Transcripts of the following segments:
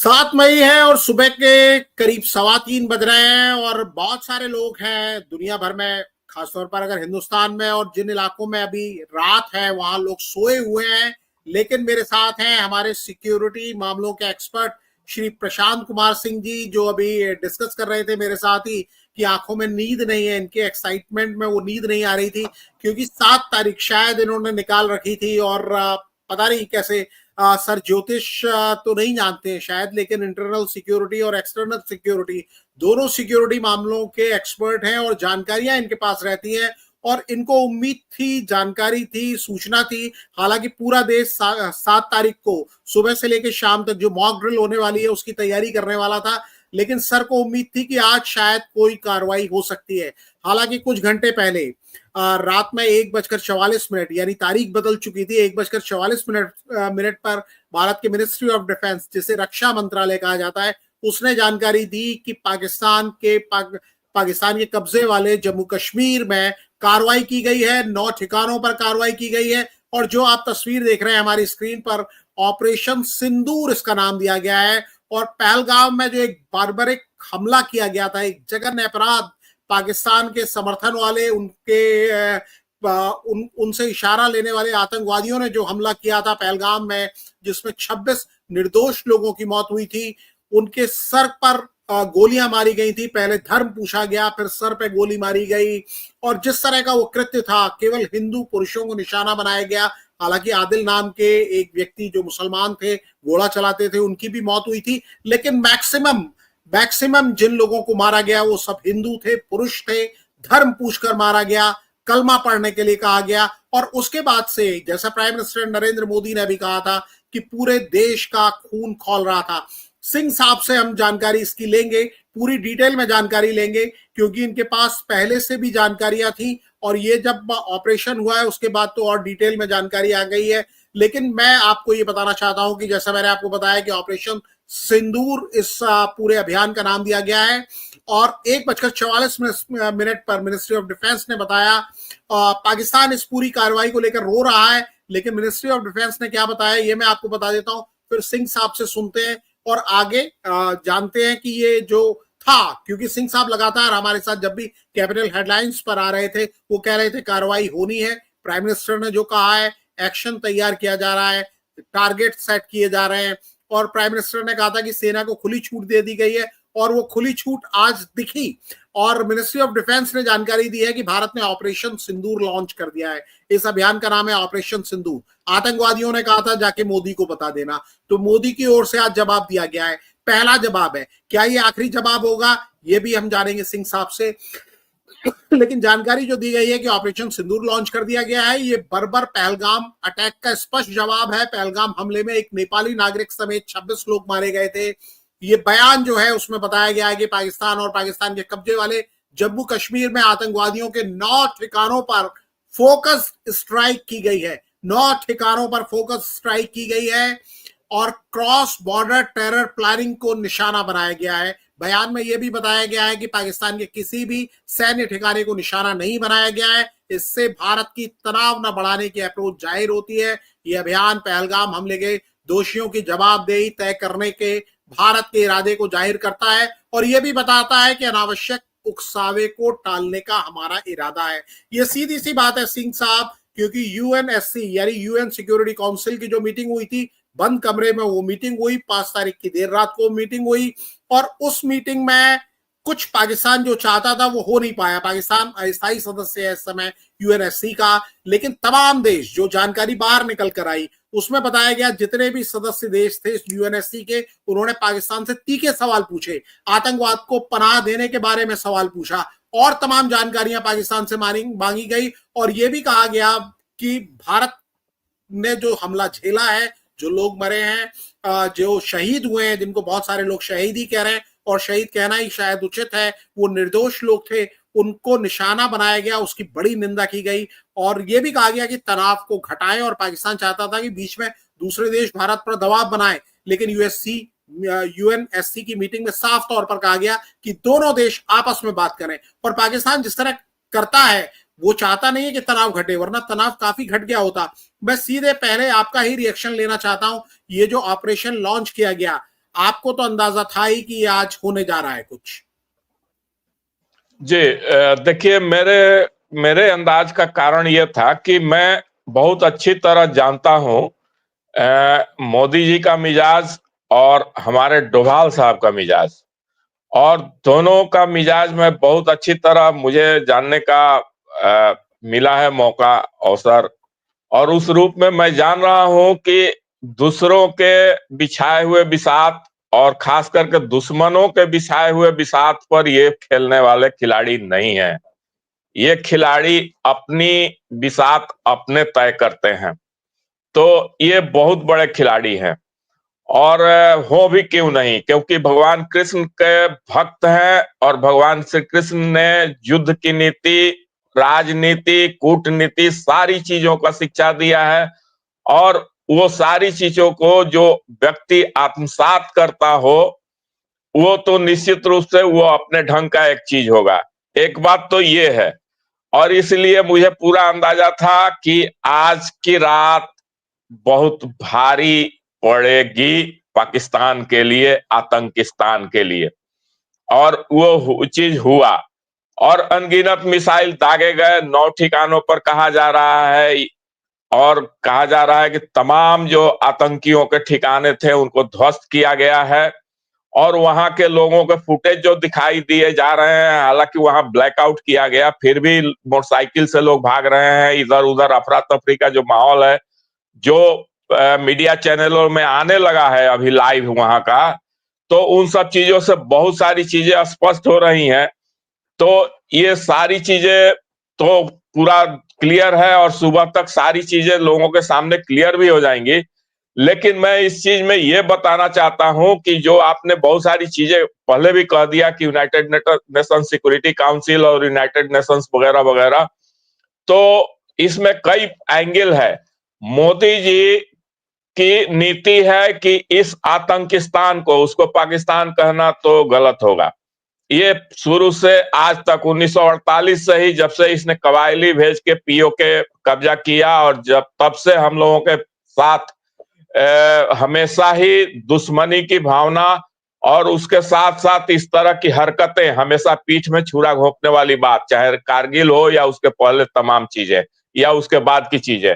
7 मई है और सुबह के करीब 3:15 बज रहे हैं और बहुत सारे लोग हैं दुनिया भर में, खासतौर पर अगर हिंदुस्तान में और जिन इलाकों में अभी रात है वहां लोग सोए हुए हैं। लेकिन मेरे साथ हैं हमारे सिक्योरिटी मामलों के एक्सपर्ट श्री प्रशांत कुमार सिंह जी, जो अभी डिस्कस कर रहे थे मेरे साथ ही कि आंखों में नींद नहीं है, इनके एक्साइटमेंट में वो नींद नहीं आ रही थी क्योंकि 7 तारीख शायद इन्होंने निकाल रखी थी। और पता नहीं कैसे सर ज्योतिष तो नहीं जानते हैं शायद, लेकिन इंटरनल सिक्योरिटी और एक्सटर्नल सिक्योरिटी दोनों सिक्योरिटी मामलों के एक्सपर्ट हैं और जानकारियां इनके पास रहती हैं। और इनको उम्मीद थी, जानकारी थी, सूचना थी। हालांकि पूरा देश 7 तारीख को सुबह से लेकर शाम तक जो मॉक ड्रिल होने वाली है उसकी तैयारी करने वाला था, लेकिन सर को उम्मीद थी कि आज शायद कोई कार्रवाई हो सकती है। हालांकि कुछ घंटे पहले रात में 1:44, यानी तारीख बदल चुकी थी, 1:44 पर भारत के मिनिस्ट्री ऑफ डिफेंस, जिसे रक्षा मंत्रालय कहा जाता है, उसने जानकारी दी कि पाकिस्तान के कब्जे वाले जम्मू कश्मीर में कार्रवाई की गई है। 9 ठिकानों पर कार्रवाई की गई है और जो आप तस्वीर देख रहे हैं हमारी स्क्रीन पर, ऑपरेशन सिंदूर इसका नाम दिया गया है। और पहलगाम में जो एक बार्बरिक हमला किया गया था, एक जघन्य अपराध, पाकिस्तान के समर्थन वाले उनसे इशारा लेने वाले आतंकवादियों ने जो हमला किया था पहलगाम में, जिसमें 26 निर्दोष लोगों की मौत हुई थी, उनके सर पर गोलियां मारी गई थी। पहले धर्म पूछा गया, फिर सर पे गोली मारी गई। और जिस तरह का वो कृत्य था, केवल हिंदू पुरुषों को निशाना बनाया गया। हालांकि आदिल नाम के एक व्यक्ति जो मुसलमान थे, घोड़ा चलाते थे, उनकी भी मौत हुई थी। लेकिन मैक्सिमम जिन लोगों को मारा गया वो सब हिंदू थे, पुरुष थे, धर्म पूछकर मारा गया, कलमा पढ़ने के लिए कहा गया। और उसके बाद से, जैसा प्राइम मिनिस्टर नरेंद्र मोदी ने भी कहा था कि पूरे देश का खून खौल रहा था। सिंह साहब से हम जानकारी इसकी लेंगे, पूरी डिटेल में जानकारी लेंगे, क्योंकि इनके पास पहले से भी जानकारियां थी और ये जब ऑपरेशन हुआ है उसके बाद तो और डिटेल में जानकारी आ गई है। लेकिन मैं आपको ये बताना चाहता हूं कि जैसा मैंने आपको बताया कि ऑपरेशन सिंदूर इस पूरे अभियान का नाम दिया गया है। और 1:44 पर मिनिस्ट्री ऑफ डिफेंस ने बताया, पाकिस्तान इस पूरी कार्रवाई को लेकर रो रहा है, लेकिन मिनिस्ट्री ऑफ डिफेंस ने क्या बताया ये मैं आपको बता देता हूं, फिर सिंह साहब से सुनते हैं और आगे जानते हैं कि ये जो था, क्योंकि सिंह साहब लगातार हमारे साथ जब भी कैपिटल हेडलाइंस पर आ रहे थे वो कह रहे थे कार्रवाई होनी है। प्राइम मिनिस्टर ने जो कहा है, एक्शन तैयार किया जा रहा है, टारगेट सेट किए जा रहे हैं। और प्राइम मिनिस्टर ने कहा था कि सेना को खुली छूट दे दी गई है और वो खुली छूट आज दिखी। और मिनिस्ट्री ऑफ डिफेंस ने जानकारी दी है कि भारत ने ऑपरेशन सिंदूर लॉन्च कर दिया है। इस अभियान का नाम है ऑपरेशन सिंदूर। आतंकवादियों ने कहा था जाके मोदी को बता देना, तो मोदी की ओर से आज जवाब दिया गया है। पहला जवाब है, क्या ये आखिरी जवाब होगा ये भी हम जानेंगे सिंह साहब से। लेकिन जानकारी जो दी गई है कि ऑपरेशन सिंदूर लॉन्च कर दिया गया है, ये बर्बर पहलगाम अटैक का स्पष्ट जवाब है। पहलगाम हमले में एक नेपाली नागरिक समेत 26 लोग मारे गए थे। ये बयान जो है उसमें बताया गया है कि पाकिस्तान और पाकिस्तान के कब्जे वाले जम्मू कश्मीर में आतंकवादियों के 9 ठिकानों पर फोकस स्ट्राइक की गई है। 9 ठिकानों पर फोकस स्ट्राइक की गई है और क्रॉस बॉर्डर टेरर प्लानिंग को निशाना बनाया गया है। बयान में यह भी बताया गया है कि पाकिस्तान के किसी भी सैन्य ठिकाने को निशाना नहीं बनाया गया है। इससे भारत की तनाव न बढ़ाने की अप्रोच जाहिर होती है। यह अभियान पहलगाम हमले के दोषियों की जवाबदेही तय करने के भारत के इरादे को जाहिर करता है और यह भी बताता है कि अनावश्यक उकसावे को टालने का हमारा इरादा है। यह सीधी सी बात है सिंह साहब, क्योंकि यूएनएससी यानी यूएन सिक्योरिटी काउंसिल की जो मीटिंग हुई थी, बंद कमरे में वो मीटिंग हुई, 5 तारीख की देर रात को मीटिंग हुई और उस मीटिंग में कुछ पाकिस्तान जो चाहता था वो हो नहीं पाया। पाकिस्तान अस्थायी सदस्य है इस समय यूएनएससी का, लेकिन तमाम देश, जो जानकारी बाहर निकल कर आई उसमें बताया गया जितने भी सदस्य देश थे यूएनएससी के, उन्होंने पाकिस्तान से तीखे सवाल पूछे, आतंकवाद को पनाह देने के बारे में सवाल पूछा और तमाम जानकारियां पाकिस्तान से मांगी गई। और यह भी कहा गया कि भारत ने जो हमला झेला है, जो लोग मरे हैं, जो शहीद हुए हैं, जिनको बहुत सारे लोग शहीद ही कह रहे हैं और शहीद कहना ही शायद उचित है, वो निर्दोष लोग थे, उनको निशाना बनाया गया, उसकी बड़ी निंदा की गई। और यह भी कहा गया कि तनाव को घटाएं और पाकिस्तान चाहता था कि बीच में दूसरे देश भारत पर दबाव बनाए, लेकिन यूएनएससी की मीटिंग में साफ तौर पर कहा गया कि दोनों देश आपस में बात करें। और पाकिस्तान जिस तरह करता है वो चाहता नहीं है कि तनाव घटे, वरना तनाव काफी घट गया होता। मैं सीधे पहले आपका ही रिएक्शन लेना चाहता हूं। ये जो ऑपरेशन लॉन्च किया गया, आपको तो अंदाजा था ही कि ये आज होने जा रहा है कुछ। जी, देखिए, मेरे मेरे अंदाज का कारण यह था कि मैं बहुत अच्छी तरह जानता हूं मोदी जी का मिजाज और हमारे डोभाल साहब का मिजाज, और दोनों का मिजाज में बहुत अच्छी तरह मुझे जानने का मिला है मौका, अवसर। और उस रूप में मैं जान रहा हूं कि दूसरों के बिछाए हुए बिसात, और खास करके दुश्मनों के बिछाए हुए बिसात पर ये खेलने वाले खिलाड़ी नहीं हैं। ये खिलाड़ी अपनी बिसात अपने तय करते हैं, तो ये बहुत बड़े खिलाड़ी हैं। और हो भी क्यों नहीं, क्योंकि भगवान कृष्ण के भक्त हैं, और भगवान श्री कृष्ण ने युद्ध की नीति, राजनीति, कूटनीति, सारी चीजों का शिक्षा दिया है। और वो सारी चीजों को जो व्यक्ति आत्मसात करता हो, वो तो निश्चित रूप से वो अपने ढंग का एक चीज होगा। एक बात तो ये है, और इसलिए मुझे पूरा अंदाजा था कि आज की रात बहुत भारी पड़ेगी पाकिस्तान के लिए, आतंकिस्तान के लिए। और वो चीज हुआ, और अनगिनत मिसाइल दागे गए 9 ठिकानों पर, कहा जा रहा है। और कहा जा रहा है कि तमाम जो आतंकियों के ठिकाने थे उनको ध्वस्त किया गया है। और वहां के लोगों के फुटेज जो दिखाई दिए जा रहे हैं, हालांकि वहां ब्लैकआउट किया गया, फिर भी मोटरसाइकिल से लोग भाग रहे हैं, इधर उधर अफरा तफरी का जो माहौल है, जो मीडिया चैनलों में आने लगा है अभी लाइव वहां का, तो उन सब चीजों से बहुत सारी चीजें स्पष्ट हो रही हैं। तो ये सारी चीजें तो पूरा क्लियर है, और सुबह तक सारी चीजें लोगों के सामने क्लियर भी हो जाएंगी। लेकिन मैं इस चीज में ये बताना चाहता हूं कि जो आपने बहुत सारी चीजें पहले भी कह दिया कि यूनाइटेड नेशन सिक्योरिटी काउंसिल और यूनाइटेड नेशंस वगैरह वगैरह, तो इसमें कई एंगल है। मोदी जी की नीति है कि इस आतंकिस्तान को, उसको पाकिस्तान कहना तो गलत होगा, ये शुरू से आज तक 1948 से ही, जब से इसने कबायली भेज के पीओके कब्जा किया, और जब तब से हम लोगों के साथ हमेशा ही दुश्मनी की भावना, और उसके साथ साथ इस तरह की हरकतें, हमेशा पीठ में छुरा घोंपने वाली बात, चाहे कारगिल हो या उसके पहले तमाम चीजें या उसके बाद की चीजें,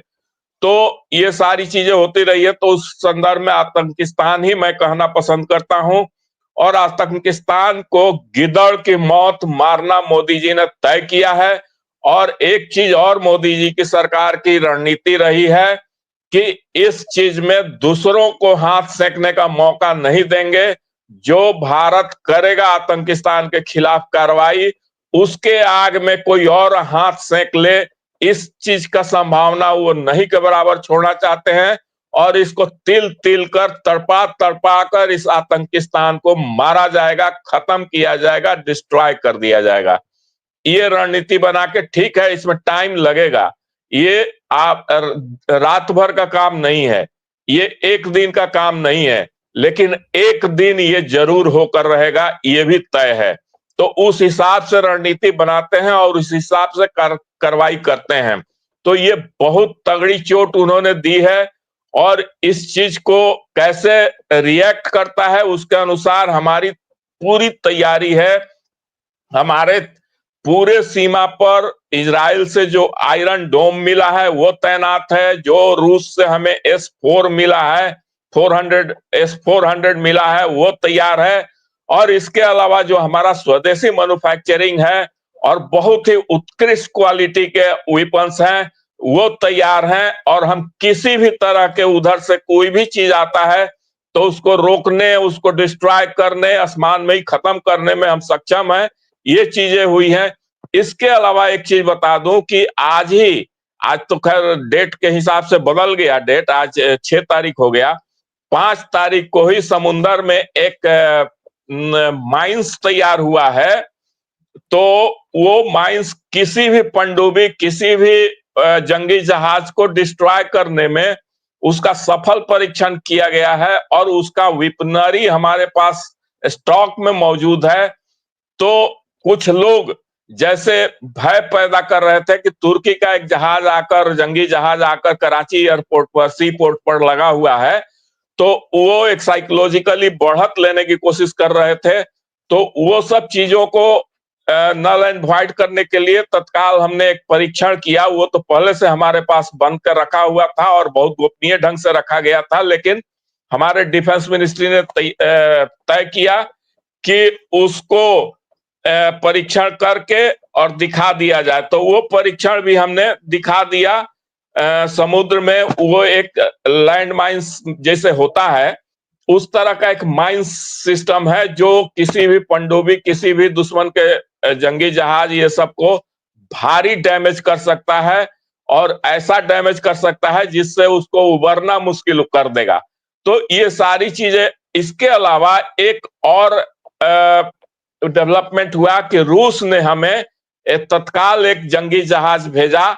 तो ये सारी चीजें होती रही है। तो उस संदर्भ में आतंकिस्तान ही मैं कहना पसंद करता हूं। और आतंकिस्तान को गिदड़ की मौत मारना मोदी जी ने तय किया है। और एक चीज और मोदी जी की सरकार की रणनीति रही है कि इस चीज में दूसरों को हाथ सेकने का मौका नहीं देंगे। जो भारत करेगा आतंकिस्तान के खिलाफ कार्रवाई, उसके आग में कोई और हाथ सेक ले, इस चीज का संभावना वो नहीं के बराबर छोड़ना चाहते हैं। और इसको तिल तिल कर, तड़पा तड़पा कर इस आतंकिस्तान को मारा जाएगा, खत्म किया जाएगा, डिस्ट्रॉय कर दिया जाएगा। ये रणनीति बना के, ठीक है इसमें टाइम लगेगा, ये आप रात भर का काम नहीं है, ये एक दिन का काम नहीं है, लेकिन एक दिन ये जरूर होकर रहेगा, ये भी तय है। तो उस हिसाब से रणनीति बनाते हैं और उस हिसाब से कार्रवाई करते हैं। तो ये बहुत तगड़ी चोट उन्होंने दी है, और इस चीज को कैसे रिएक्ट करता है उसके अनुसार हमारी पूरी तैयारी है। हमारे पूरे सीमा पर इजराइल से जो आयरन डोम मिला है वो तैनात है, जो रूस से हमें S-4 मिला है, 400 S-400 मिला है, वो तैयार है। और इसके अलावा जो हमारा स्वदेशी मैन्युफैक्चरिंग है और बहुत ही उत्कृष्ट क्वालिटी के वेपन्स हैं, वो तैयार हैं। और हम किसी भी तरह के उधर से कोई भी चीज आता है तो उसको रोकने, उसको डिस्ट्रॉय करने, आसमान में ही खत्म करने में हम सक्षम हैं। ये चीजें हुई हैं। इसके अलावा एक चीज बता दूं कि आज तो खैर डेट के हिसाब से बदल गया, डेट आज 6 तारीख हो गया। 5 तारीख को ही समुंदर में एक माइंस तैयार हुआ है। तो वो माइंस किसी भी पनडुब्बी, किसी भी जंगी जहाज को डिस्ट्रॉय करने में उसका सफल परीक्षण किया गया है, और उसका वेपनरी हमारे पास स्टॉक में मौजूद है। तो कुछ लोग जैसे भय पैदा कर रहे थे कि तुर्की का एक जहाज आकर, जंगी जहाज आकर कराची एयरपोर्ट पर, सी पोर्ट पर लगा हुआ है, तो वो एक साइकोलॉजिकली बढ़त लेने की कोशिश कर रहे थे। तो वो सब चीजों को नल एंड वॉइड करने के लिए तत्काल हमने एक परीक्षण किया। वो तो पहले से हमारे पास बंद कर रखा हुआ था और बहुत गोपनीय ढंग से रखा गया था, लेकिन हमारे डिफेंस मिनिस्ट्री ने तय किया कि उसको परीक्षण करके और दिखा दिया जाए। तो वो परीक्षण भी हमने दिखा दिया। समुद्र में वो एक लैंड माइंस जैसे होता है, उस तरह का एक माइंस सिस्टम है जो किसी भी पनडुब्बी, किसी भी दुश्मन के जंगी जहाज ये सब को भारी डैमेज कर सकता है और ऐसा डैमेज कर सकता है जिससे उसको उबरना मुश्किल कर देगा। तो ये सारी चीजें, इसके अलावा एक और डेवलपमेंट हुआ कि रूस ने हमें तत्काल एक जंगी जहाज भेजा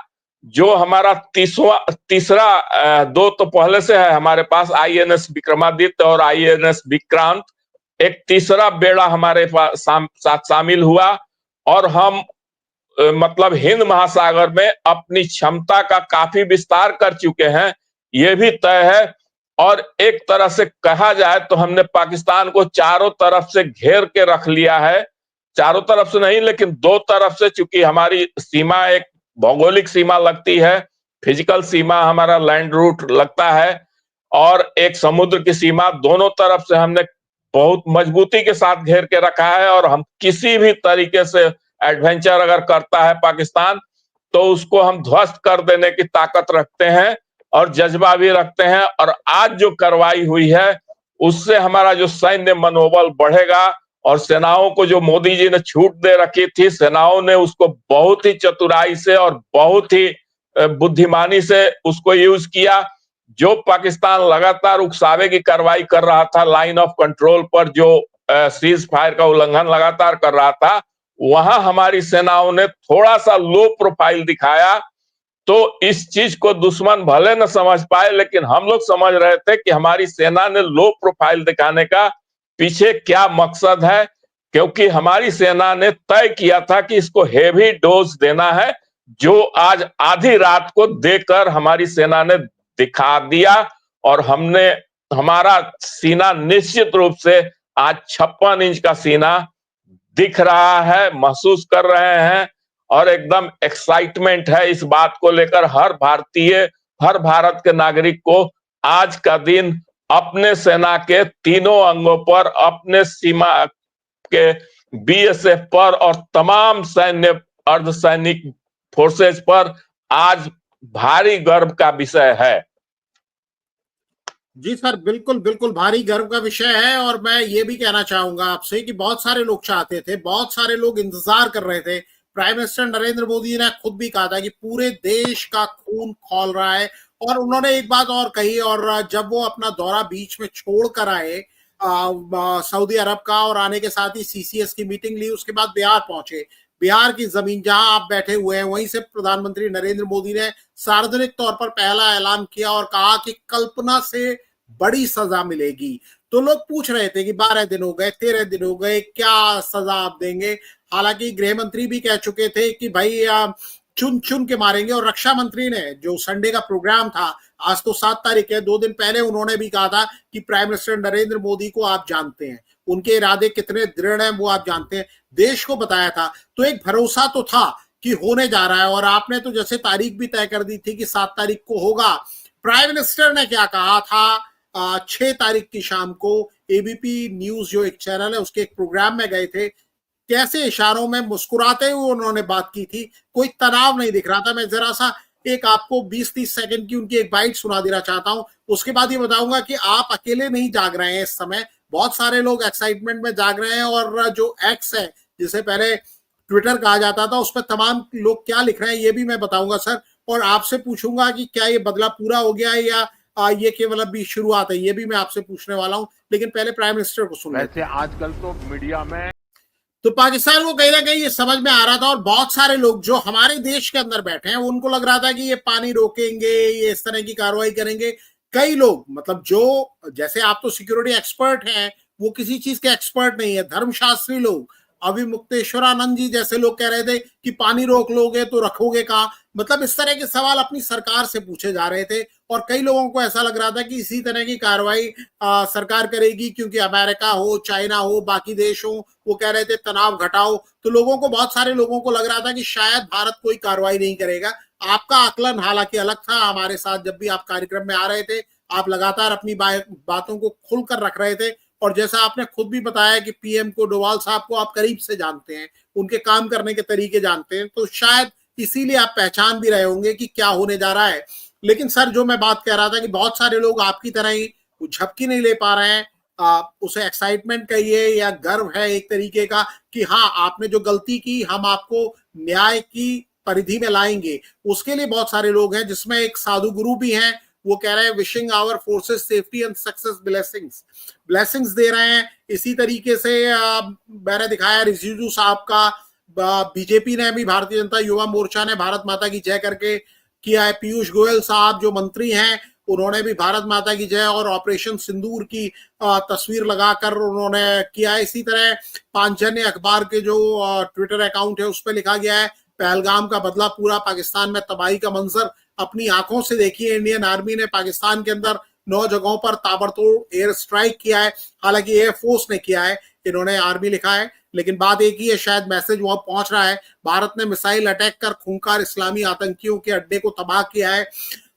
जो हमारा तीसरा, दो तो पहले से है हमारे पास, आईएनएस विक्रमादित्य और आईएनएस विक्रांत। एक तीसरा बेड़ा हमारे पास साथ शामिल हुआ और हम मतलब हिंद महासागर में अपनी क्षमता का काफी विस्तार कर चुके हैं, ये भी तय है। और एक तरह से कहा जाए तो हमने पाकिस्तान को चारों तरफ से घेर के रख लिया है। चारों तरफ से नहीं, लेकिन दो तरफ से, चूंकि हमारी सीमा एक भौगोलिक सीमा लगती है, फिजिकल सीमा हमारा लैंड रूट लगता है, और एक समुद्र की सीमा, दोनों तरफ से हमने बहुत मजबूती के साथ घेर के रखा है। और हम किसी भी तरीके से एडवेंचर अगर करता है पाकिस्तान तो उसको हम ध्वस्त कर देने की ताकत रखते हैं और जज्बा भी रखते हैं। और आज जो कार्रवाई हुई है उससे हमारा जो सैन्य मनोबल बढ़ेगा और सेनाओं को जो मोदी जी ने छूट दे रखी थी, सेनाओं ने उसको बहुत ही चतुराई से और बहुत ही बुद्धिमानी से उसको यूज किया। जो पाकिस्तान लगातार उकसावे की कार्रवाई कर रहा था लाइन ऑफ कंट्रोल पर, जो सीज फायर का उल्लंघन लगातार कर रहा था, वहां हमारी सेनाओं ने थोड़ा सा लो प्रोफाइल दिखाया। तो इस चीज को दुश्मन भले न समझ पाए, लेकिन हम लोग समझ रहे थे कि हमारी सेना ने लो प्रोफाइल दिखाने का पीछे क्या मकसद है, क्योंकि हमारी सेना ने तय किया था कि इसको हेवी डोज देना है, जो आज आधी रात को देकर हमारी सेना ने दिखा दिया। और हमने, हमारा सीना निश्चित रूप से आज 56 इंच का सीना दिख रहा है, महसूस कर रहे हैं, और एकदम एक्साइटमेंट है इस बात को लेकर हर भारतीय, हर भारत के नागरिक को। आज का दिन अपने सेना के तीनों अंगों पर, अपने सीमा के बीएसएफ पर और तमाम सैन्य अर्धसैनिक फोर्सेज पर आज भारी गर्व का विषय है। जी सर, बिल्कुल बिल्कुल भारी गर्व का विषय है। और मैं ये भी कहना चाहूंगा आपसे कि बहुत सारे लोग चाहते थे, बहुत सारे लोग इंतजार कर रहे थे। प्राइम मिनिस्टर नरेंद्र मोदी ने खुद भी कहा था कि पूरे देश का खून खौल रहा है। और उन्होंने एक बात और कही, और जब वो अपना दौरा बीच में छोड़ कर आए सऊदी अरब का, और आने के साथ ही सीसीएस की मीटिंग ली, उसके बाद बिहार पहुंचे। बिहार की जमीन जहां आप बैठे हुए हैं, वहीं से प्रधानमंत्री नरेंद्र मोदी ने सार्वजनिक तौर पर पहला ऐलान किया और कहा कि कल्पना से बड़ी सजा मिलेगी। तो लोग पूछ रहे थे कि 12 दिन हो गए, 13 दिन हो गए, क्या सजा आप देंगे। हालांकि गृह मंत्री भी कह चुके थे कि भाई चुन चुन के मारेंगे। और रक्षा मंत्री ने, जो संडे का प्रोग्राम था, आज तो 7 तारीख है, 2 दिन पहले उन्होंने भी कहा था कि प्राइम मिनिस्टर नरेंद्र मोदी को आप जानते हैं, उनके इरादे कितने दृढ़ हैं वो आप जानते हैं, देश को बताया था। तो एक भरोसा तो था कि होने जा रहा है। और आपने तो जैसे तारीख भी तय कर दी थी कि 7 तारीख को होगा। प्राइम मिनिस्टर ने क्या कहा था, 6 तारीख की शाम को एबीपी न्यूज जो एक चैनल है उसके एक प्रोग्राम में गए थे, कैसे इशारों में मुस्कुराते हुए उन्होंने बात की थी, कोई तनाव नहीं दिख रहा था। मैं जरा सा एक आपको 20-30 सेकंड की उनकी एक बाइट सुना देना चाहता हूं, उसके बाद ये बताऊंगा कि आप अकेले नहीं जाग रहे हैं इस समय, बहुत सारे लोग एक्साइटमेंट में जाग रहे हैं। और जो एक्स है, जिसे पहले ट्विटर कहा जाता था, उस पर तमाम लोग क्या लिख रहे हैं ये भी मैं बताऊंगा सर। और आपसे पूछूंगा कि क्या ये बदला पूरा हो गया है या ये केवल अभी शुरुआत है, ये भी मैं आपसे पूछने वाला हूं। लेकिन पहले प्राइम मिनिस्टर को सुन लेते हैं। वैसे आजकल तो मीडिया में तो पाकिस्तान को कहीं ना कहीं ये समझ में आ रहा था, और बहुत सारे लोग जो हमारे देश के अंदर बैठे हैं उनको लग रहा था कि ये पानी रोकेंगे, ये इस तरह की कार्रवाई करेंगे। कई लोग, मतलब जो, जैसे आप तो सिक्योरिटी एक्सपर्ट हैं, वो किसी चीज के एक्सपर्ट नहीं है, धर्मशास्त्री लोग, अविमुक्तेश्वरानंद जी जैसे लोग कह रहे थे कि पानी रोक लोगे तो रखोगे कहाँ। मतलब इस तरह के सवाल अपनी सरकार से पूछे जा रहे थे। और कई लोगों को ऐसा लग रहा था कि इसी तरह की कार्रवाई सरकार करेगी, क्योंकि अमेरिका हो, चाइना हो, बाकी देश हो, वो कह रहे थे तनाव घटाओ। तो लोगों को, बहुत सारे लोगों को लग रहा था कि शायद भारत कोई कार्रवाई नहीं करेगा। आपका आकलन हालांकि अलग था। हमारे साथ जब भी आप कार्यक्रम में आ रहे थे, आप लगातार अपनी बातों को खुलकर रख रहे थे, और जैसा आपने खुद भी बताया कि पीएम को, डोवाल साहब को आप करीब से जानते हैं, उनके काम करने के तरीके जानते हैं, तो शायद इसीलिए आप पहचान भी रहे होंगे कि क्या होने जा रहा है। लेकिन सर, जो मैं बात कह रहा था कि बहुत सारे लोग आपकी तरह ही झपकी नहीं ले पा रहे हैं, उसे एक्साइटमेंट कहिए या गर्व है एक तरीके का कि हाँ, आपने जो गलती की, हम आपको न्याय की परिधि में लाएंगे। उसके लिए बहुत सारे लोग हैं, जिसमें एक साधु गुरु भी हैं, वो कह रहे हैं wishing our forces safety and success, blessings दे रहे हैं। इसी तरीके से मैंने दिखाया रिजिजू साहब का, बीजेपी ने भी, भारतीय जनता युवा मोर्चा ने भारत माता की जय करके किया है। पीयूष गोयल साहब जो मंत्री हैं, उन्होंने भी भारत माता की जय और ऑपरेशन सिंदूर की तस्वीर लगाकर उन्होंने किया है। इसी तरह पांचजन्य अखबार के जो ट्विटर अकाउंट है, उस पर लिखा गया है पहलगाम का बदला पूरा पाकिस्तान में तबाही का मंजर अपनी आंखों से देखिए। इंडियन आर्मी ने पाकिस्तान के अंदर 9 जगहों पर ताबड़तोड़ एयर स्ट्राइक किया है। हालांकि एयरफोर्स ने किया है, इन्होंने आर्मी लिखा है, लेकिन बात एक ही है, शायद मैसेज वहां पहुंच रहा है। भारत ने मिसाइल अटैक कर खूंखार इस्लामी आतंकियों के अड्डे को तबाह किया है।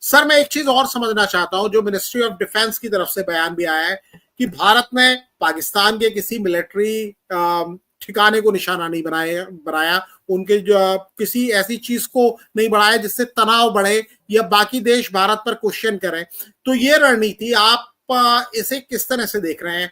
सर, मैं एक चीज और समझना चाहता हूं, जो मिनिस्ट्री ऑफ डिफेंस की तरफ से बयान भी आया है कि भारत ने पाकिस्तान के किसी मिलिट्री ठिकाने को निशाना नहीं बनाया, उनके जो किसी ऐसी चीज को नहीं बढ़ाया जिससे तनाव बढ़े या बाकी देश भारत पर क्वेश्चन करें। तो ये रणनीति आप इसे किस तरह से देख रहे हैं?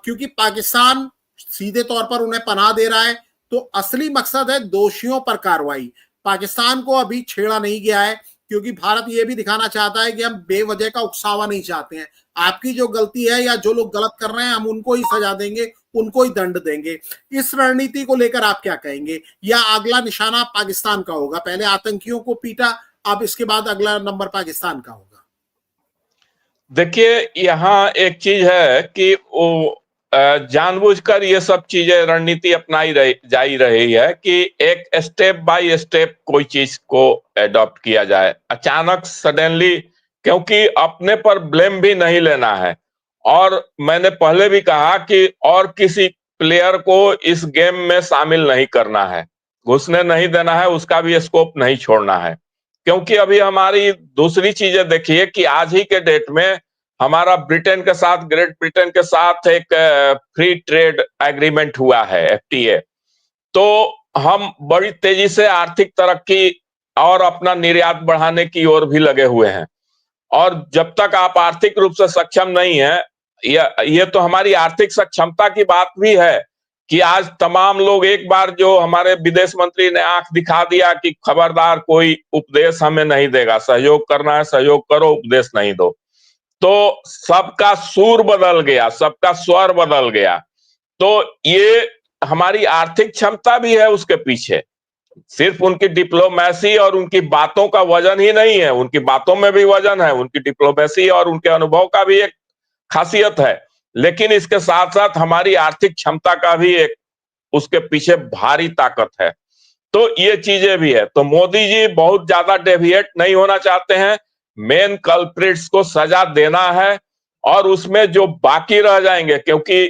क्योंकि पाकिस्तान सीधे तौर पर उन्हें पनाह दे रहा है, तो असली मकसद है दोषियों पर कार्रवाई। पाकिस्तान को अभी छेड़ा नहीं गया है, क्योंकि भारत ये भी दिखाना चाहता है कि हम बेवजह का उकसावा नहीं चाहते हैं। आपकी जो गलती है या जो लोग गलत कर रहे हैं, हम उनको ही सजा देंगे, उनको ही दंड देंगे। इस रणनीति को लेकर आप क्या कहेंगे? या अगला निशाना पाकिस्तान का होगा? पहले आतंकियों को पीटा, अब इसके बाद अगला नंबर पाकिस्तान का होगा? देखिए, यहाँ एक चीज है कि वो जानबूझकर ये सब चीजें, रणनीति अपनाई जा रही है कि एक स्टेप बाय स्टेप कोई चीज को एडॉप्ट किया जाए, अचानक सडनली, क्योंकि अपने पर ब्लेम भी नहीं लेना है। और मैंने पहले भी कहा कि और किसी प्लेयर को इस गेम में शामिल नहीं करना है, घुसने नहीं देना है, उसका भी स्कोप नहीं छोड़ना है। क्योंकि अभी हमारी दूसरी चीजें देखिए कि आज ही के डेट में हमारा ब्रिटेन के साथ, ग्रेट ब्रिटेन के साथ एक फ्री ट्रेड एग्रीमेंट हुआ है, एफटीए। तो हम बड़ी तेजी से आर्थिक तरक्की और अपना निर्यात बढ़ाने की ओर भी लगे हुए हैं। और जब तक आप आर्थिक रूप से सक्षम नहीं है, ये तो हमारी आर्थिक सक्षमता की बात भी है कि आज तमाम लोग, एक बार जो हमारे विदेश मंत्री ने आंख दिखा दिया कि खबरदार कोई उपदेश हमें नहीं देगा, सहयोग करना है सहयोग करो, उपदेश नहीं दो, तो सबका सुर बदल गया, सबका स्वर बदल गया। तो ये हमारी आर्थिक क्षमता भी है उसके पीछे, सिर्फ उनकी डिप्लोमेसी और उनकी बातों का वजन ही नहीं है, उनकी बातों में भी वजन है, उनकी डिप्लोमेसी और उनके अनुभव का भी एक खासियत है, लेकिन इसके साथ साथ हमारी आर्थिक क्षमता का भी एक उसके पीछे भारी ताकत है। तो ये चीजें भी है। तो मोदी जी बहुत ज्यादा डेविएट नहीं होना चाहते हैं, मेन कल्प्रिट्स को सजा देना है, और उसमें जो बाकी रह जाएंगे, क्योंकि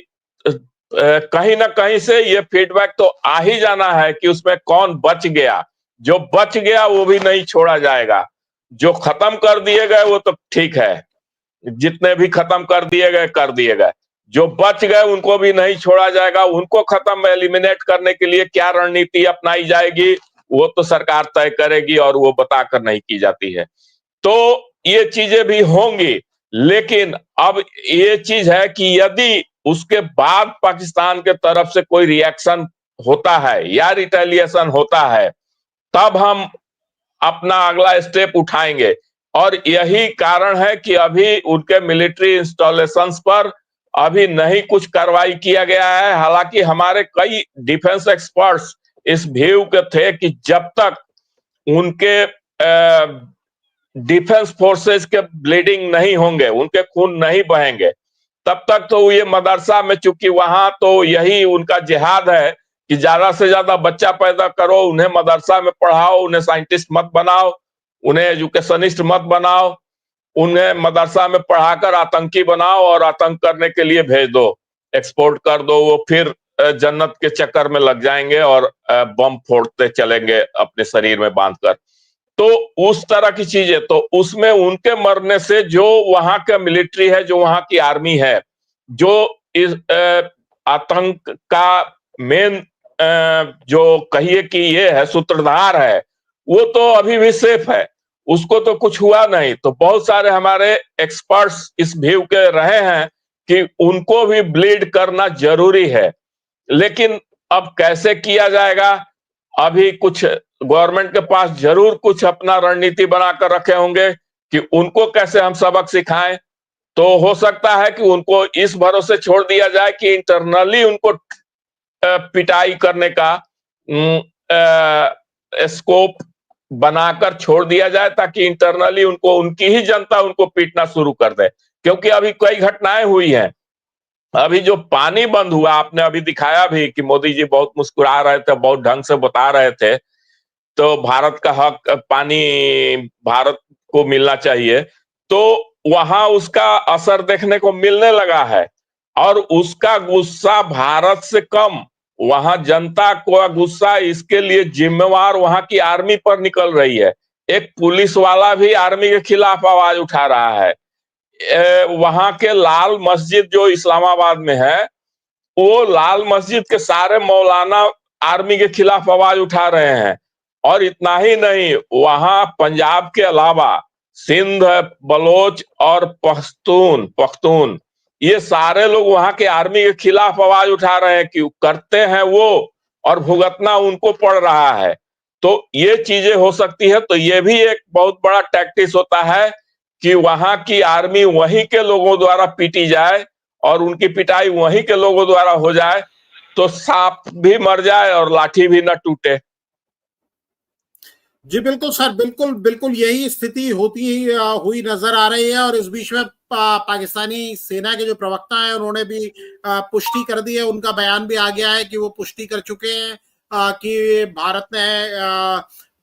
कहीं ना कहीं से ये फीडबैक तो आ ही जाना है कि उसमें कौन बच गया। जो बच गया वो भी नहीं छोड़ा जाएगा। जो खत्म कर दिए गए वो तो ठीक है, जितने भी खत्म कर दिए गए, जो बच गए उनको भी नहीं छोड़ा जाएगा। उनको खत्म, एलिमिनेट करने के लिए क्या रणनीति अपनाई जाएगी वो तो सरकार तय करेगी, और वो बताकर नहीं की जाती है। तो ये चीजें भी होंगी, लेकिन अब ये चीज है कि यदि उसके बाद पाकिस्तान के तरफ से कोई रिएक्शन होता है या रिटेलिएशन होता है, तब हम अपना अगला स्टेप उठाएंगे। और यही कारण है कि अभी उनके मिलिट्री इंस्टॉलेशंस पर अभी नहीं कुछ कार्रवाई किया गया है। हालांकि हमारे कई डिफेंस एक्सपर्ट्स इस व्यू के थे कि जब तक उनके डिफेंस फोर्सेस के ब्लीडिंग नहीं होंगे, उनके खून नहीं बहेंगे, तब तक तो ये मदरसा में, चूंकि वहां तो यही उनका जिहाद है कि ज्यादा से ज्यादा बच्चा पैदा करो, उन्हें मदरसा में पढ़ाओ, उन्हें साइंटिस्ट मत बनाओ, उन्हें एजुकेशनिस्ट मत बनाओ, उन्हें मदरसा में पढ़ाकर आतंकी बनाओ और आतंक करने के लिए भेज दो, एक्सपोर्ट कर दो, वो फिर जन्नत के चक्कर में लग जाएंगे और बम फोड़ते चलेंगे अपने शरीर में बांधकर। तो उस तरह की चीजें, तो उसमें उनके मरने से जो वहां का मिलिट्री है, जो वहां की आर्मी है, जो इस आतंक का मेन जो कहिए कि ये है सूत्रधार है, वो तो अभी भी सेफ है, उसको तो कुछ हुआ नहीं। तो बहुत सारे हमारे एक्सपर्ट्स इस व्यू के रहे हैं कि उनको भी ब्लीड करना जरूरी है, लेकिन अब कैसे किया जाएगा, अभी कुछ गवर्नमेंट के पास जरूर कुछ अपना रणनीति बनाकर रखे होंगे कि उनको कैसे हम सबक सिखाएं। तो हो सकता है कि उनको इस भरोसे छोड़ दिया जाए कि इंटरनली उनको पिटाई करने का स्कोप बनाकर छोड़ दिया जाए, ताकि इंटरनली उनको, उनकी ही जनता उनको पीटना शुरू कर दे। क्योंकि अभी कई घटनाएं हुई हैं, अभी जो पानी बंद हुआ, आपने अभी दिखाया भी कि मोदी जी बहुत मुस्कुरा रहे थे, बहुत ढंग से बता रहे थे, तो भारत का हक, पानी भारत को मिलना चाहिए, तो वहां उसका असर देखने को मिलने लगा है। और उसका गुस्सा भारत से कम वहां जनता को गुस्सा, इसके लिए जिम्मेवार वहां की आर्मी पर निकल रही है। एक पुलिस वाला भी आर्मी के खिलाफ आवाज उठा रहा है। वहां के लाल मस्जिद जो इस्लामाबाद में है, वो लाल मस्जिद के सारे मौलाना आर्मी के खिलाफ आवाज उठा रहे हैं। और इतना ही नहीं, वहां पंजाब के अलावा सिंध, बलोच और पख्तून ये सारे लोग वहां के आर्मी के खिलाफ आवाज उठा रहे हैं कि करते हैं वो और भुगतना उनको पड़ रहा है। तो ये चीजें हो सकती है। तो ये भी एक बहुत बड़ा टैक्टिस होता है कि वहां की आर्मी वहीं के लोगों द्वारा पीटी जाए और उनकी पिटाई वहीं के लोगों द्वारा हो जाए, तो सांप भी मर जाए और लाठी भी न टूटे। जी बिल्कुल सर, बिल्कुल बिल्कुल यही स्थिति होती हुई नजर आ रही है। और इस बीच में पाकिस्तानी सेना के जो प्रवक्ता हैं उन्होंने भी पुष्टि कर दी है, उनका बयान भी आ गया है कि वो पुष्टि कर चुके हैं कि भारत ने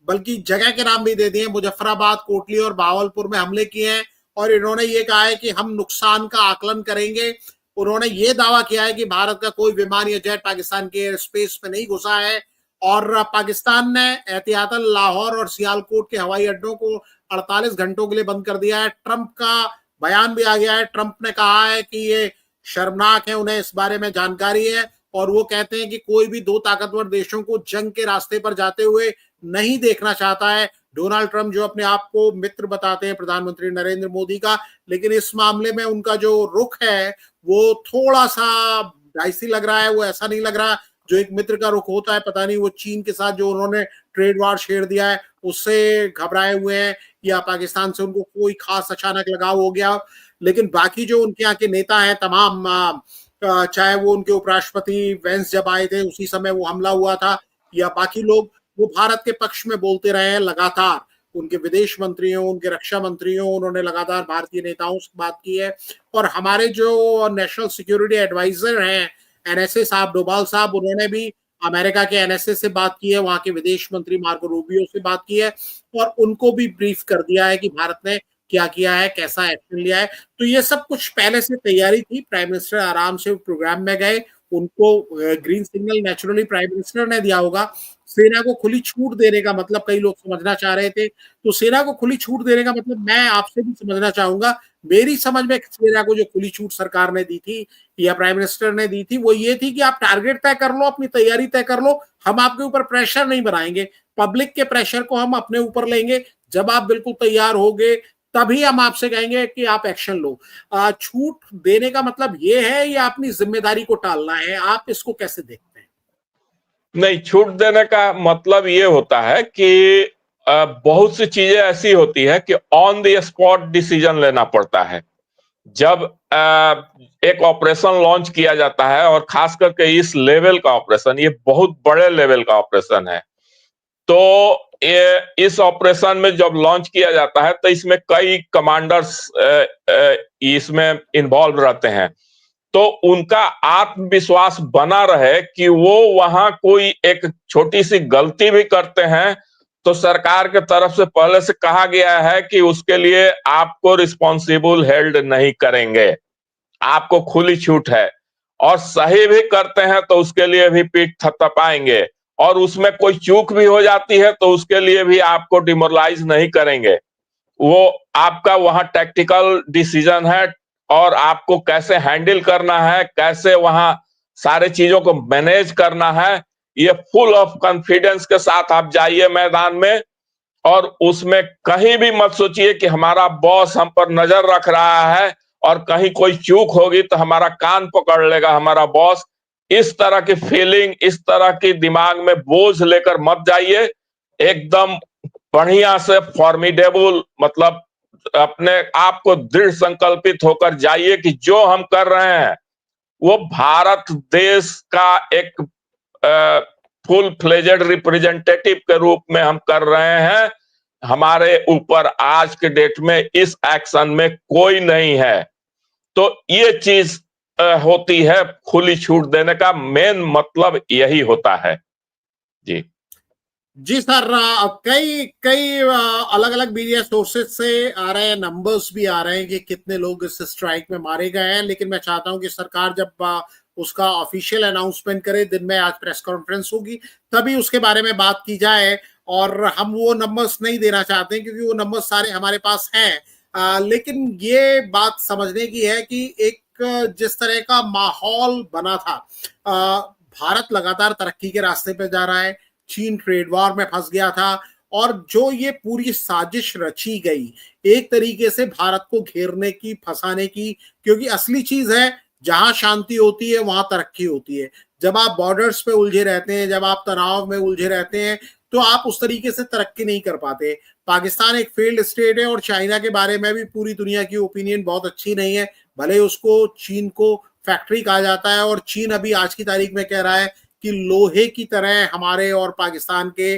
बल्कि जगह के नाम भी दे दिए, मुजफ्फराबाद, कोटली और भावलपुर में हमले किए हैं। और इन्होंने ये कहा है कि हम नुकसान का आकलन करेंगे। उन्होंने ये दावा किया है कि भारत का कोई विमान या जेट पाकिस्तान के एयर स्पेस में नहीं घुसा है। और पाकिस्तान ने एहतियातन लाहौर और सियालकोट के हवाई अड्डों को 48 घंटों के लिए बंद कर दिया है। ट्रंप का बयान भी आ गया है। ट्रंप ने कहा है कि ये शर्मनाक है, उन्हें इस बारे में जानकारी है और वो कहते हैं कि कोई भी दो ताकतवर देशों को जंग के रास्ते पर जाते हुए नहीं देखना चाहता है। डोनाल्ड ट्रंप जो अपने आप को मित्र बताते हैं प्रधानमंत्री नरेंद्र मोदी का, लेकिन इस मामले में उनका जो रुख है वो थोड़ा सा डाइसी लग रहा है। वो ऐसा नहीं लग रहा जो एक मित्र का रुख होता है। पता नहीं वो चीन के साथ जो उन्होंने ट्रेड वार छेड़ दिया है उससे घबराए हुए हैं या पाकिस्तान से उनको कोई खास अचानक लगाव हो गया। लेकिन बाकी जो उनके यहाँ के नेता हैं तमाम, चाहे वो उनके उपराष्ट्रपति वेंस जब आए थे उसी समय वो हमला हुआ था, या बाकी लोग, वो भारत के पक्ष में बोलते रहे हैं लगातार। उनके विदेश मंत्री हो, उनके रक्षा मंत्री हो, उन्होंने लगातार भारतीय नेताओं से बात की है। और हमारे जो नेशनल सिक्योरिटी एडवाइजर हैं एनएसए साहब, डोभाल साहब, उन्होंने भी अमेरिका के एनएसए से बात की है, वहां के विदेश मंत्री मार्को रूबियो से बात की है और उनको भी ब्रीफ कर दिया है कि भारत ने क्या किया है, कैसा एक्शन लिया है। तो ये सब कुछ पहले से तैयारी थी। प्राइम मिनिस्टर आराम से प्रोग्राम में गए, उनको green signal naturally prime minister ने दिया होगा। सेना को खुली छूट देने का मतलब कई लोग समझना चाह रहे थे, तो सेना को खुली छूट देने का मतलब मैं आपसे भी समझना चाहूंगा। मेरी समझ में सेना को जो खुली छूट सरकार ने दी थी या प्राइम मिनिस्टर ने दी थी वो ये थी कि आप टारगेट तय कर लो, अपनी तैयारी तय कर लो, हम आपके ऊपर प्रेशर नहीं बनाएंगे, पब्लिक के प्रेशर को हम अपने ऊपर लेंगे। जब आप बिल्कुल तैयार होगे तभी हम आपसे कहेंगे कि आप एक्शन लो। छूट देने का मतलब ये है या अपनी जिम्मेदारी को टालना है? आप इसको कैसे देखते हैं? नहीं, छूट देने का मतलब ये होता है कि बहुत सी चीजें ऐसी होती है कि ऑन द स्पॉट डिसीजन लेना पड़ता है। जब एक ऑपरेशन लॉन्च किया जाता है और खास करके इस लेवल का ऑपरेशन, ये बहुत बड़े लेवल का ऑपरेशन है, तो इस ऑपरेशन में जब लॉन्च किया जाता है तो इसमें कई कमांडर्स इसमें इन्वॉल्व रहते हैं। तो उनका आत्मविश्वास बना रहे कि वो वहां कोई एक छोटी सी गलती भी करते हैं तो सरकार के तरफ से पहले से कहा गया है कि उसके लिए आपको रिस्पॉन्सिबल हेल्ड नहीं करेंगे, आपको खुली छूट है, और सही भी करते हैं तो उसके लिए भी पीठ थपथपाएंगे, और उसमें कोई चूक भी हो जाती है तो उसके लिए भी आपको डिमोरलाइज नहीं करेंगे। वो आपका वहां टैक्टिकल डिसीजन है, और आपको कैसे हैंडल करना है, कैसे वहां सारे चीजों को मैनेज करना है, ये फुल ऑफ कॉन्फिडेंस के साथ आप जाइए मैदान में। और उसमें कहीं भी मत सोचिए कि हमारा बॉस हम पर नजर रख रहा है और कहीं कोई चूक होगी तो हमारा कान पकड़ लेगा हमारा बॉस। इस तरह की फीलिंग, इस तरह की दिमाग में बोझ लेकर मत जाइए। एकदम बढ़िया से फॉर्मिडेबल, मतलब अपने आप को दृढ़ संकल्पित होकर जाइए कि जो हम कर रहे हैं वो भारत देश का एक फुल फ्लेजेड रिप्रेजेंटेटिव के रूप में हम कर रहे हैं। हमारे ऊपर आज के डेट में इस एक्शन में कोई नहीं है। तो ये चीज होती है, खुली छूट देने का मेन मतलब यही होता है। जी जी सर, कई कई अलग अलग मीडिया सोर्सेज से आ रहे हैं, नंबर्स भी आ रहे हैं कि कितने लोग इस स्ट्राइक में मारे गए हैं, लेकिन मैं चाहता हूं कि सरकार जब उसका ऑफिशियल अनाउंसमेंट करे, दिन में आज प्रेस कॉन्फ्रेंस होगी, तभी उसके बारे में बात की जाए। और हम वो नंबर्स नहीं देना चाहते क्योंकि वो नंबर्स सारे हमारे पास हैं, लेकिन ये बात समझने की है कि एक जिस तरह का माहौल बना था, भारत लगातार तरक्की के रास्ते पे जा रहा है, चीन ट्रेड वॉर में फंस गया था, और जो ये पूरी साजिश रची गई एक तरीके से भारत को घेरने की, फंसाने की, क्योंकि असली चीज है जहां शांति होती है वहां तरक्की होती है। जब आप बॉर्डर्स पे उलझे रहते हैं, जब आप तनाव में उलझे रहते हैं, तो आप उस तरीके से तरक्की नहीं कर पाते। पाकिस्तान एक फेल्ड स्टेट है, और चाइना के बारे में भी पूरी दुनिया की ओपिनियन बहुत अच्छी नहीं है, भले उसको चीन को फैक्ट्री कहा जाता है, और चीन अभी आज की तारीख में कह रहा है कि लोहे की तरह हमारे और पाकिस्तान के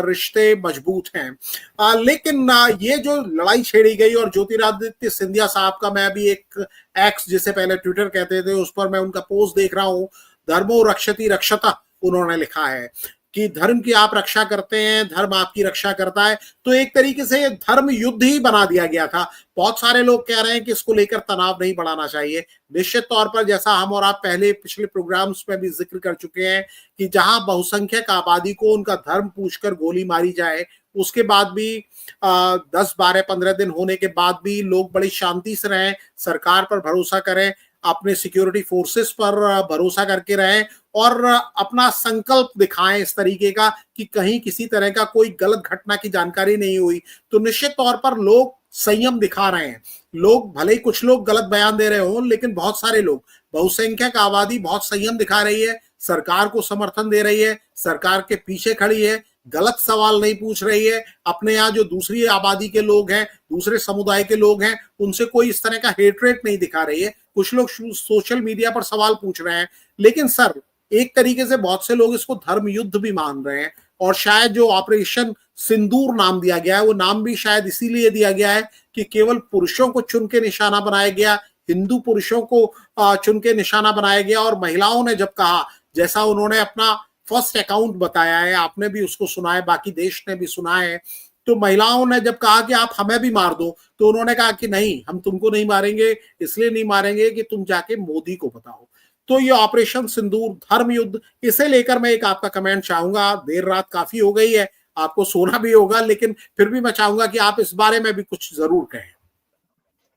रिश्ते मजबूत हैं। लेकिन ये जो लड़ाई छेड़ी गई, और ज्योतिरादित्य सिंधिया साहब का, मैं अभी एक एक्स जिसे पहले ट्विटर कहते थे उस पर मैं उनका पोस्ट देख रहा हूं, धर्मो रक्षति रक्षता उन्होंने लिखा है कि धर्म की आप रक्षा करते हैं, धर्म आपकी रक्षा करता है। तो एक तरीके से ये धर्म युद्ध ही बना दिया गया था। बहुत सारे लोग कह रहे हैं कि इसको लेकर तनाव नहीं बढ़ाना चाहिए। निश्चित तौर पर जैसा हम और आप पहले पिछले प्रोग्राम्स में भी जिक्र कर चुके हैं कि जहां बहुसंख्यक आबादी को उनका धर्म पूछकर गोली मारी जाए, उसके बाद भी 10, 12, 15 दिन होने के बाद भी लोग बड़ी शांति से रहें, सरकार पर भरोसा करें, अपने सिक्योरिटी फोर्सेस पर भरोसा करके रहें, और अपना संकल्प दिखाएं इस तरीके का कि कहीं किसी तरह का कोई गलत घटना की जानकारी नहीं हुई, तो निश्चित तौर पर लोग संयम दिखा रहे हैं। लोग भले ही कुछ लोग गलत बयान दे रहे हों, लेकिन बहुत सारे लोग, बहुसंख्यक आबादी बहुत संयम दिखा रही है, सरकार को समर्थन दे रही है, सरकार के पीछे खड़ी है, गलत सवाल नहीं पूछ रही है। अपने यहाँ जो दूसरी आबादी के लोग हैं, दूसरे समुदाय के लोग हैं, उनसे कोई इस तरह का हेटरेट नहीं दिखा रही है। कुछ लोग सोशल मीडिया पर सवाल पूछ रहे हैं, लेकिन सर एक तरीके से बहुत से लोग इसको धर्म युद्ध भी मान रहे हैं। और शायद जो ऑपरेशन सिंदूर नाम दिया गया है, वो नाम भी शायद इसीलिए दिया गया है कि केवल पुरुषों को चुन के निशाना बनाया गया, हिंदू पुरुषों को चुन के निशाना बनाया गया। और महिलाओं ने जब कहा, जैसा उन्होंने अपना फर्स्ट अकाउंट बताया है, आपने भी उसको सुना है, बाकी देश ने भी सुना है, तो महिलाओं ने जब कहा कि आप हमें भी मार दो, तो उन्होंने कहा कि नहीं, हम तुमको नहीं मारेंगे, इसलिए नहीं मारेंगे कि तुम जाके मोदी को बताओ। तो ये ऑपरेशन सिंदूर, धर्म युद्ध, इसे लेकर मैं एक आपका कमेंट चाहूंगा। देर रात काफी हो गई है, आपको सोना भी होगा, लेकिन फिर भी मैं चाहूंगा कि आप इस बारे में भी कुछ जरूर कहें।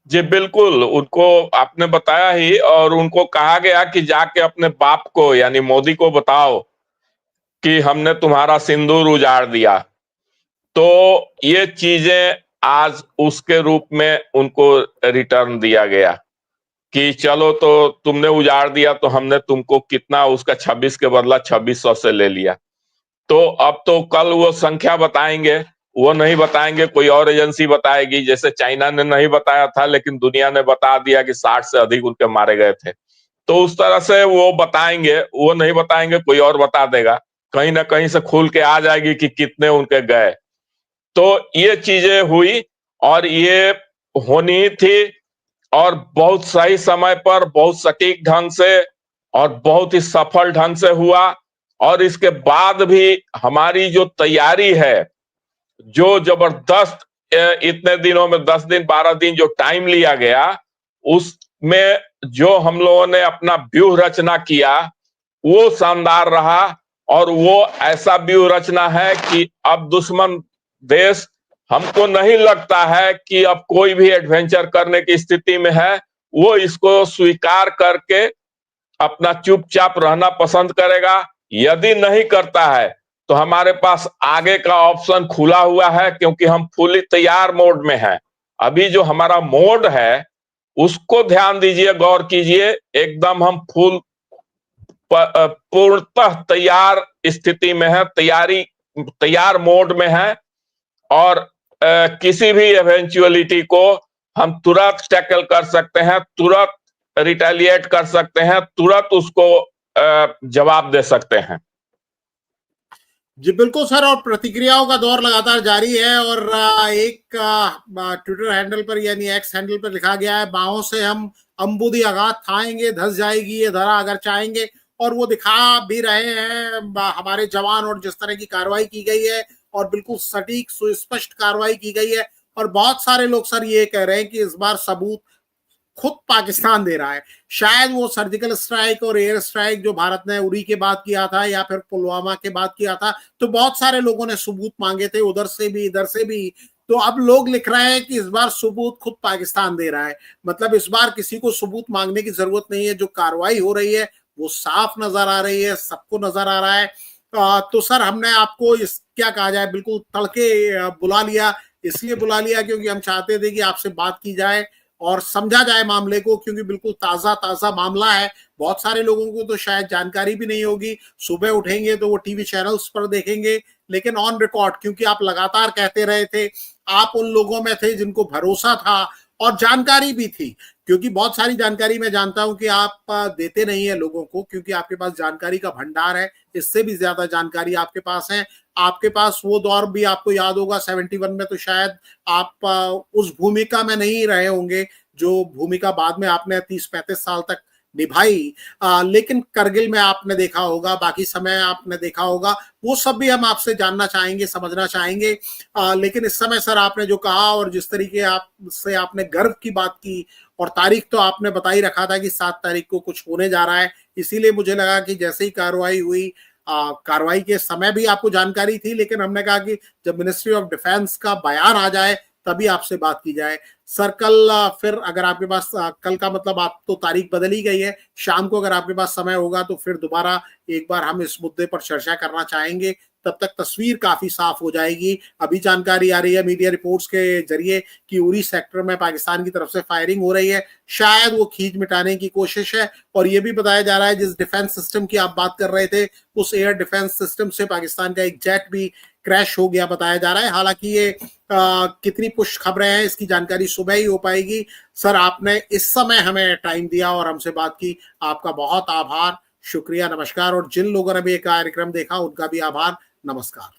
जी बिल्कुल, उनको आपने बताया ही, और उनको कहा गया कि जाके अपने बाप को यानी मोदी को बताओ कि हमने तुम्हारा सिंदूर उजाड़ दिया। तो ये चीजें आज उसके रूप में उनको रिटर्न दिया गया कि चलो, तो तुमने उजाड़ दिया तो हमने तुमको कितना, उसका 26 के बदला 2600 से ले लिया। तो अब तो कल वो संख्या बताएंगे, वो नहीं बताएंगे, कोई और एजेंसी बताएगी। जैसे चाइना ने नहीं बताया था, लेकिन दुनिया ने बता दिया कि 60 से अधिक उनके मारे गए थे। तो उस तरह से वो बताएंगे, वो नहीं बताएंगे, कोई और बता देगा, कहीं ना कहीं से खुल के आ जाएगी कि कितने उनके गए। तो ये चीजें हुई, और ये होनी थी, और बहुत सही समय पर, बहुत सटीक ढंग से, और बहुत ही सफल ढंग से हुआ। और इसके बाद भी हमारी जो तैयारी है जो जबरदस्त इतने दिनों में 10 दिन 12 दिन जो टाइम लिया गया, उसमें जो हम लोगों ने अपना व्यूह रचना किया वो शानदार रहा। और वो ऐसा व्यूह रचना है कि अब दुश्मन देश, हमको नहीं लगता है कि अब कोई भी एडवेंचर करने की स्थिति में है। वो इसको स्वीकार करके अपना चुपचाप रहना पसंद करेगा। यदि नहीं करता है तो हमारे पास आगे का ऑप्शन खुला हुआ है, क्योंकि हम फुली तैयार मोड में हैं। अभी जो हमारा मोड है उसको ध्यान दीजिए, गौर कीजिए, एकदम हम पूर्णतः तैयार स्थिति में है, तैयार मोड में है। और किसी भी इवेंचुअलिटी को हम तुरंत टैकल कर सकते हैं, तुरंत रिटेलिएट कर सकते हैं, तुरंत उसको जवाब दे सकते हैं। जी बिल्कुल सर, और प्रतिक्रियाओं का दौर लगातार जारी है। और एक ट्विटर हैंडल पर यानी एक्स हैंडल पर लिखा गया है, बाहों से हम अंबुदी आघात खाएंगे, धस जाएगी ये धरा अगर चाहेंगे। और वो दिखा भी रहे हैं हमारे जवान और जिस तरह की कार्रवाई की गई है, और बिल्कुल सटीक सुस्पष्ट कार्रवाई की गई है। और बहुत सारे लोग सर ये कह रहे हैं कि इस बार सबूत खुद पाकिस्तान दे रहा है। शायद वो सर्जिकल स्ट्राइक और एयर स्ट्राइक जो भारत ने उरी के बाद किया था या फिर पुलवामा के बाद किया था, तो बहुत सारे लोगों ने सबूत मांगे थे, उधर से भी इधर से भी। तो अब लोग लिख रहे हैं कि इस बार सबूत खुद पाकिस्तान दे रहा है। मतलब इस बार किसी को सबूत मांगने की जरूरत नहीं है, जो कार्रवाई हो रही है वो साफ नजर आ रही है, सबको नजर आ रहा है। तो सर हमने आपको इस क्या कहा जाए, बिल्कुल तड़के बुला लिया। इसलिए बुला लिया क्योंकि हम चाहते थे कि आपसे बात की जाए और समझा जाए मामले को, क्योंकि बिल्कुल ताजा ताजा मामला है। बहुत सारे लोगों को तो शायद जानकारी भी नहीं होगी, सुबह उठेंगे तो वो टीवी चैनल्स पर देखेंगे, लेकिन ऑन रिकॉर्ड, क्योंकि आप लगातार कहते रहे थे, आप उन लोगों में थे जिनको भरोसा था और जानकारी भी थी। क्योंकि बहुत सारी जानकारी मैं जानता हूं कि आप देते नहीं है लोगों को, क्योंकि आपके पास जानकारी का भंडार है, इससे भी ज्यादा जानकारी आपके पास है। आपके पास वो दौर भी आपको याद होगा 71 में, तो शायद आप उस भूमिका में नहीं रहे होंगे जो भूमिका बाद में आपने 30-35 साल तक निभाई। लेकिन करगिल में आपने देखा होगा, बाकी समय आपने देखा होगा, वो सब भी हम आपसे जानना चाहेंगे, समझना चाहेंगे। लेकिन इस समय सर आपने जो कहा और जिस तरीके आपसे आपने गर्व की बात की, और तारीख तो आपने बता ही रखा था कि 7 तारीख को कुछ होने जा रहा है, इसीलिए मुझे लगा कि जैसे ही कार्रवाई हुई, कार्रवाई के समय भी आपको जानकारी थी, लेकिन हमने कहा कि जब मिनिस्ट्री ऑफ डिफेंस का बयान आ जाए तभी आपसे बात की जाए। सर कल फिर अगर आपके पास कल का मतलब आप तो तारीख बदल ही गई है, शाम को अगर आपके पास समय होगा तो फिर दोबारा एक बार हम इस मुद्दे पर चर्चा करना चाहेंगे। तब तक तस्वीर काफी साफ हो जाएगी। अभी जानकारी आ रही है मीडिया रिपोर्ट्स के जरिए कि उरी सेक्टर में पाकिस्तान की तरफ से फायरिंग हो रही है, शायद वो खींच मिटाने की कोशिश है। और ये भी बताया जा रहा है जिस डिफेंस सिस्टम की आप बात कर रहे थे, उस एयर डिफेंस सिस्टम से पाकिस्तान का एक जेट भी क्रैश हो गया बताया जा रहा है। हालांकि ये कितनी पुष्ट खबरें हैं इसकी जानकारी सुबह ही हो पाएगी। सर आपने इस समय हमें टाइम दिया और हमसे बात की, आपका बहुत आभार, शुक्रिया, नमस्कार। और जिन लोगों ने भी ये कार्यक्रम देखा उनका भी आभार, नमस्कार।